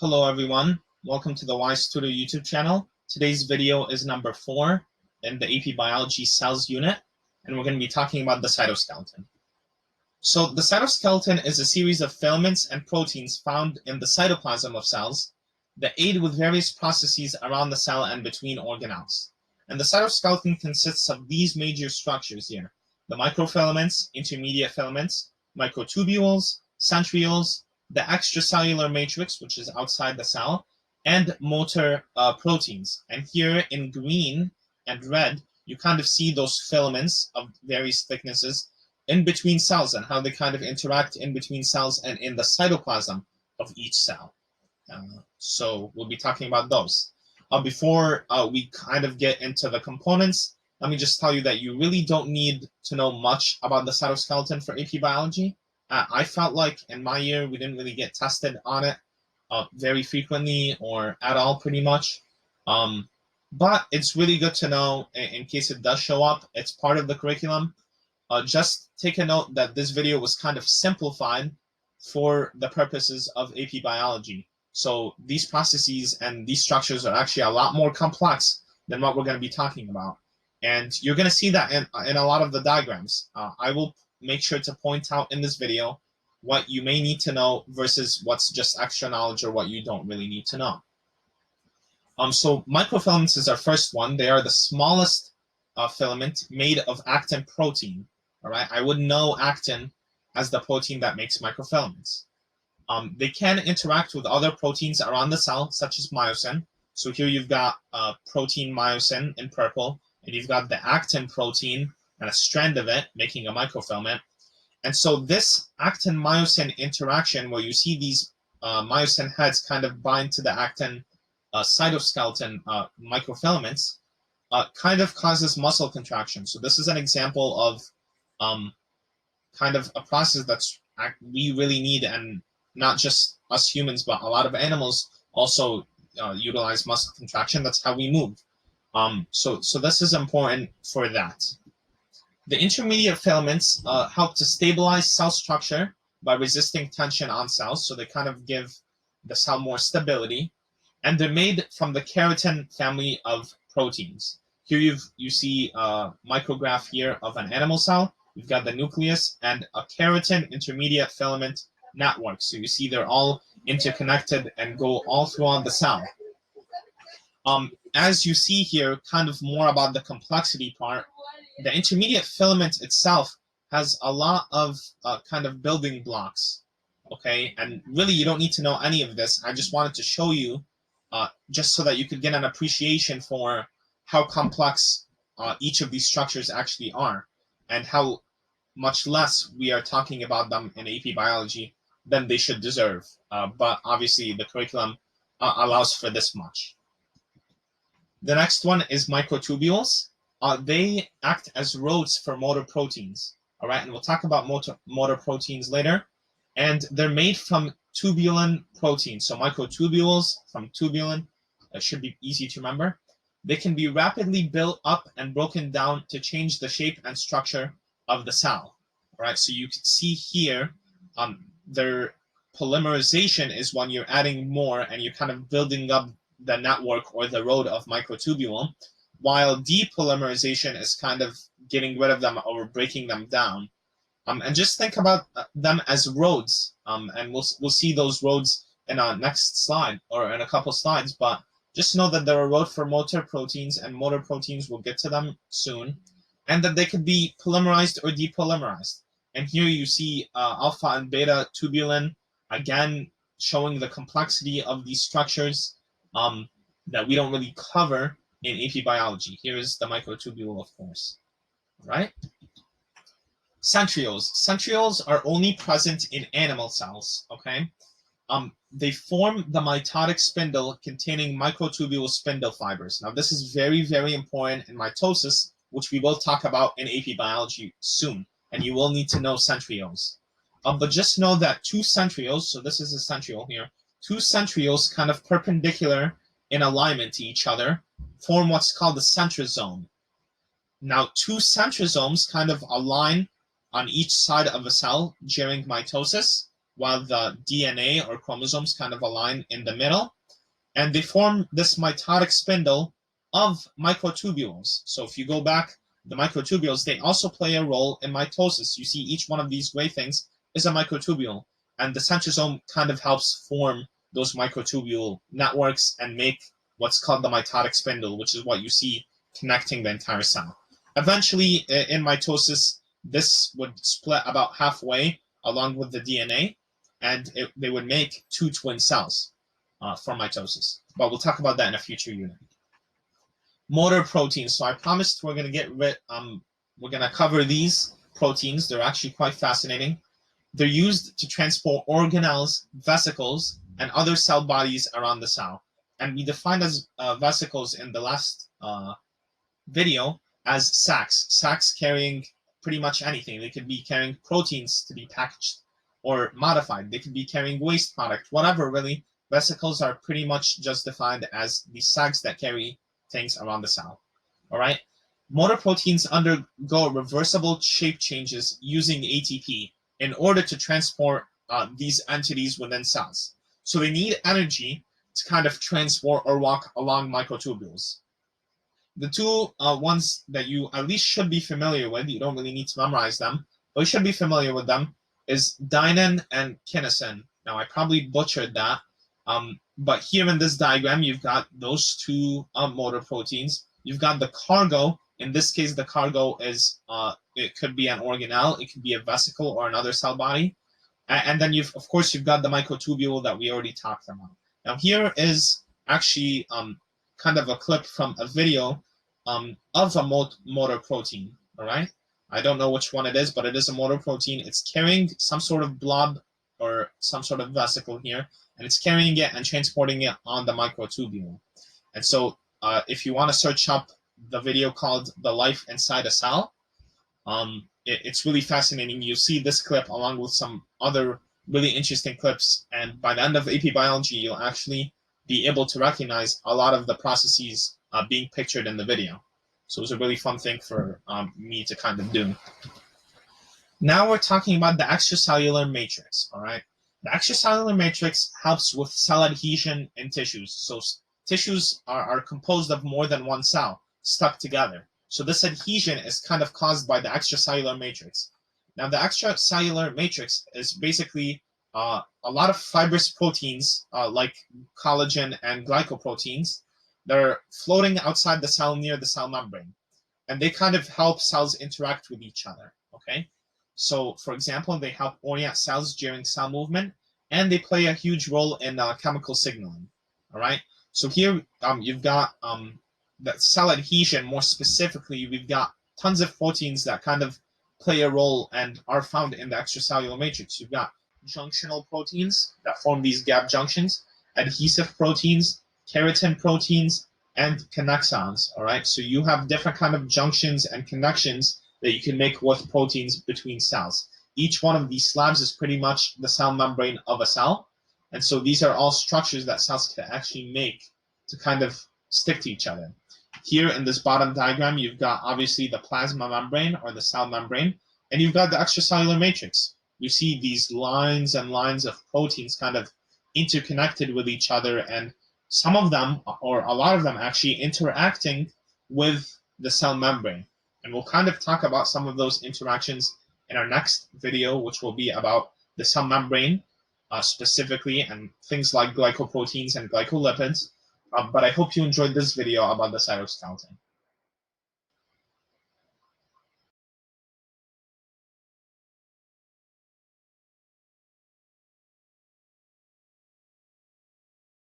Hello everyone, welcome to the Wise Tutor YouTube channel. Today's video is number 4 in the AP Biology Cells unit, and we're going to be talking about the cytoskeleton. So the cytoskeleton is a series of filaments and proteins found in the cytoplasm of cells that aid with various processes around the cell and between organelles. And the cytoskeleton consists of these major structures here: the microfilaments, intermediate filaments, microtubules, centrioles, the extracellular matrix, which is outside the cell, and motor proteins. And here in green and red, you kind of see those filaments of various thicknesses in between cells and how they kind of interact in between cells and in the cytoplasm of each cell. So we'll be talking about those. Before we kind of get into the components, let me just tell you that you really don't need to know much about the cytoskeleton for AP Biology. I felt like in my year we didn't really get tested on it very frequently or at all, pretty much. But it's really good to know in case it does show up. It's part of the curriculum. Just take a note that this video was kind of simplified for the purposes of AP Biology. So these processes and these structures are actually a lot more complex than what we're going to be talking about. And you're going to see that in a lot of the diagrams. I will make sure to point out in this video what you may need to know versus what's just extra knowledge or what you don't really need to know. So microfilaments is our first one. They are the smallest filament made of actin protein. All right, I would know actin as the protein that makes microfilaments. They can interact with other proteins around the cell, such as myosin. So here you've got protein myosin in purple, and you've got the actin protein and a strand of it making a microfilament. And so this actin-myosin interaction, where you see these myosin heads kind of bind to the actin cytoskeleton microfilaments, kind of causes muscle contraction. So this is an example of kind of a process that's we really need, and not just us humans, but a lot of animals also utilize muscle contraction. That's how we move. So this is important for that. The intermediate filaments help to stabilize cell structure by resisting tension on cells, so they kind of give the cell more stability. And they're made from the keratin family of proteins. Here you see a micrograph here of an animal cell. You've got the nucleus and a keratin intermediate filament network. So you see they're all interconnected and go all throughout the cell. As you see here, kind of more about the complexity part, the intermediate filament itself has a lot of kind of building blocks, okay? And really, you don't need to know any of this. I just wanted to show you just so that you could get an appreciation for how complex each of these structures actually are, and how much less we are talking about them in AP Biology than they should deserve. But obviously, the curriculum allows for this much. The next one is microtubules. They act as roads for motor proteins. All right, and we'll talk about motor proteins later. And they're made from tubulin proteins. So microtubules from tubulin, that should be easy to remember. They can be rapidly built up and broken down to change the shape and structure of the cell. All right, so you can see here, their polymerization is when you're adding more and you're kind of building up the network or the road of microtubule, while depolymerization is kind of getting rid of them or breaking them down. And just think about them as roads, and we'll see those roads in our next slide or in a couple slides, but just know that they're a road for motor proteins, and motor proteins, we'll get to them soon, and that they could be polymerized or depolymerized. And here you see alpha and beta tubulin, again showing the complexity of these structures that we don't really cover in AP Biology. Here is the microtubule, of course. All right? Centrioles. Centrioles are only present in animal cells, okay? They form the mitotic spindle containing microtubule spindle fibers. Now, this is very, very important in mitosis, which we will talk about in AP Biology soon, and you will need to know centrioles. But just know that two centrioles, so this is a centriole here, two centrioles kind of perpendicular in alignment to each other form what's called the centrosome. Now, two centrosomes kind of align on each side of a cell during mitosis, while the DNA or chromosomes kind of align in the middle, and they form this mitotic spindle of microtubules. So if you go back, the microtubules, they also play a role in mitosis. You see each one of these gray things is a microtubule, and the centrosome kind of helps form those microtubule networks and make what's called the mitotic spindle, which is what you see connecting the entire cell. Eventually, in mitosis, this would split about halfway along with the DNA, and they would make two twin cells from mitosis. But we'll talk about that in a future unit. Motor proteins. So I promised we're going to cover these proteins. They're actually quite fascinating. They're used to transport organelles, vesicles, and other cell bodies around the cell. And we defined as vesicles in the last video as sacs carrying pretty much anything. They could be carrying proteins to be packaged or modified. They could be carrying waste product, whatever really. Vesicles are pretty much just defined as the sacs that carry things around the cell. All right. Motor proteins undergo reversible shape changes using ATP in order to transport these entities within cells. So they need energy to kind of transport or walk along microtubules. The two ones that you at least should be familiar with, you don't really need to memorize them, but you should be familiar with them, is dynein and kinesin. Now, I probably butchered that, but here in this diagram, you've got those two motor proteins. You've got the cargo. In this case, the cargo is, it could be an organelle, it could be a vesicle or another cell body. And then of course, you've got the microtubule that we already talked about. Now, here is actually kind of a clip from a video of a motor protein, all right? I don't know which one it is, but it is a motor protein. It's carrying some sort of blob or some sort of vesicle here, and it's carrying it and transporting it on the microtubule. And so if you want to search up the video called The Life Inside a Cell, it's really fascinating. You see this clip along with some other really interesting clips, and by the end of AP Biology, you'll actually be able to recognize a lot of the processes being pictured in the video. So it was a really fun thing for me to kind of do. Now we're talking about the extracellular matrix, all right? The extracellular matrix helps with cell adhesion in tissues. So tissues are composed of more than one cell stuck together. So this adhesion is kind of caused by the extracellular matrix. Now the extracellular matrix is basically a lot of fibrous proteins like collagen and glycoproteins that are floating outside the cell near the cell membrane. And they kind of help cells interact with each other, okay? So for example, they help orient cells during cell movement, and they play a huge role in chemical signaling, all right? So here you've got the cell adhesion. More specifically, we've got tons of proteins that kind of play a role and are found in the extracellular matrix. You've got junctional proteins that form these gap junctions, adhesive proteins, keratin proteins, and connexons, all right? So you have different kind of junctions and connections that you can make with proteins between cells. Each one of these slabs is pretty much the cell membrane of a cell. And so these are all structures that cells can actually make to kind of stick to each other. Here in this bottom diagram, you've got obviously the plasma membrane or the cell membrane, and you've got the extracellular matrix. You see these lines and lines of proteins kind of interconnected with each other, and some of them, or a lot of them actually, interacting with the cell membrane. And we'll kind of talk about some of those interactions in our next video, which will be about the cell membrane specifically, and things like glycoproteins and glycolipids. But I hope you enjoyed this video about the cytoskeleton.